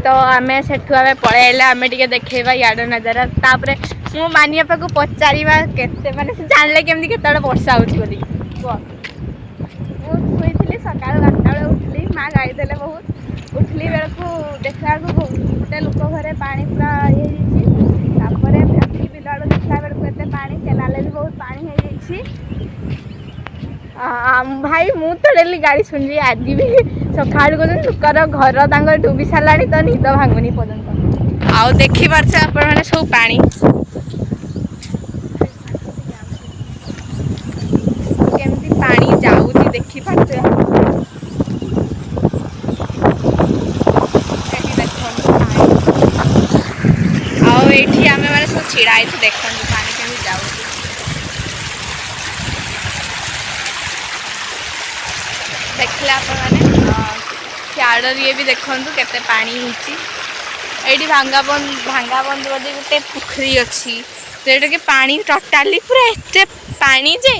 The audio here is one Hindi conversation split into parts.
तो आम से पलैला आम टे देखा यार नजारा तापर मु मानिया को पचार के माने जानले केमती के वर्षा होली मुझी सका 8टा बेले उठली माँ गाई देले बहुत उठली बेल को देखा गोटे लोक घरे पानी पूरा ये बिल आड़ देखला बेलू एत पानी केनाले भी बहुत पानी हो भाई मु तो डेली गाड़ी शुणी आज भी सका लोकर घर डूबी सारा तो निद भांगुनी पर्यंत आउ देखी पार्थे आपण मैंने सब पानी केमती पानी जाऊँगी देखी पार्थे आठी आम मैंने सब छिड़ा देखते पानी केमी जाऊ देखले आपने सियाड़ ये भी देखु केते पानी होती भांगा बंद बोली गोटे पुखरी अच्छी जोटा कि पानी टोटाली पूरा एत पानी जे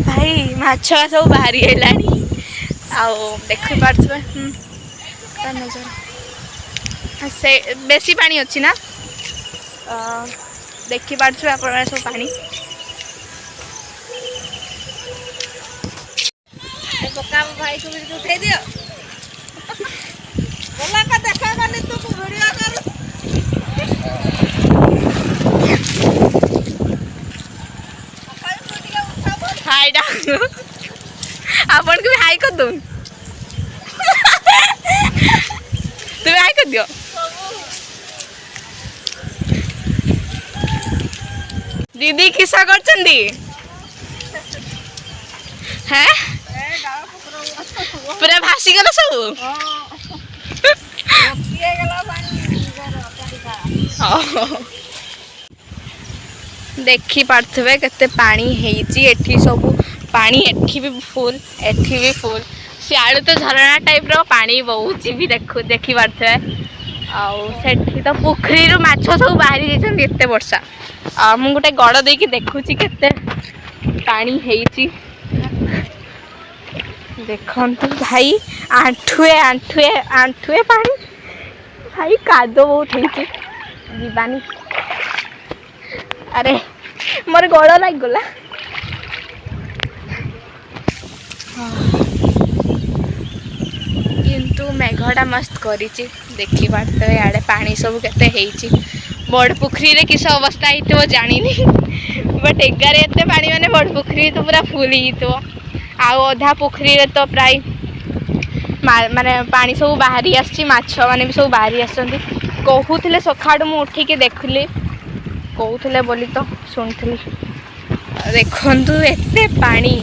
भाई माछ सब बाहरी है देखी पार्थे से बेसी पानी अच्छी ना देखी पार्थे आप सब पानी पका भाई को उठे दियो बोला का देखा गली तू वीडियो कर हाय डा आपन को हाय कर दो तुम हाय कर दियो दीदी किसा करचंदी हैं पूरा भासी गला सब देखी पार्थे केते पानी हेची एठी सब पानी एठी भी फुल सियाड़ तो झरणा टाइप रो पानी बहुत भी देखी पार्थे आउ सेठी तो पुखरी रो माछ सब बाहरी जाइछन एते वर्षा मु गोटे गड़ देकी देखुची केते पानी हेची देखंतु भाई आंठुए पानी भाई कादो बहुत होती जीवानी अरे मोर गोड़ लग गला किंतु मेघटा मस्त करी देखी पार्थे याडे पानी सब केते हेची बड़ पुखरी रे किस अवस्था हो जानी बट एगार एत पानी माने बड़ पुखरी तो पूरा फुल हो आउ अधा पुखरी रे तो प्राय माने पानी सब बाहरी आसी माछ माने भी सब बाहरी आसछन्ती कहूथिले सखाडू मु उठिके देखली कहूथिले बोली तो सुनथली देखंतु एते पानी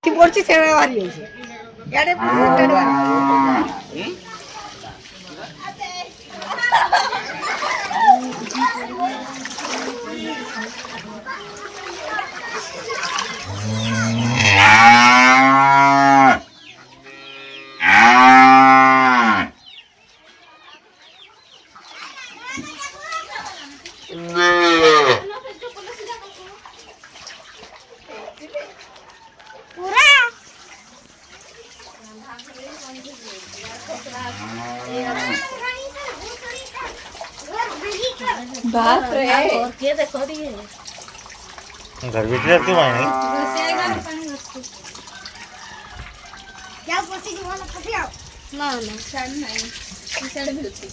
पड़ची से बाहरी होছে याडे बाप रे के देखो दिए घर भीतर क्यों आए नहीं क्या पसी जो वाला फटिया ना छाड़ नहीं छाड़ मिलती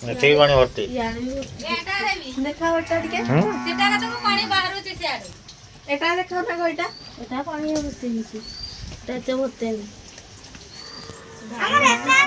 नेते पानी भरती एटा रे भी देखा ओटा के सेटा का तो पानी बाहर होचे सियाडे एटा देखा था कोइटा एटा पानी भरती नीचे एटा भरते नहीं हमर एटा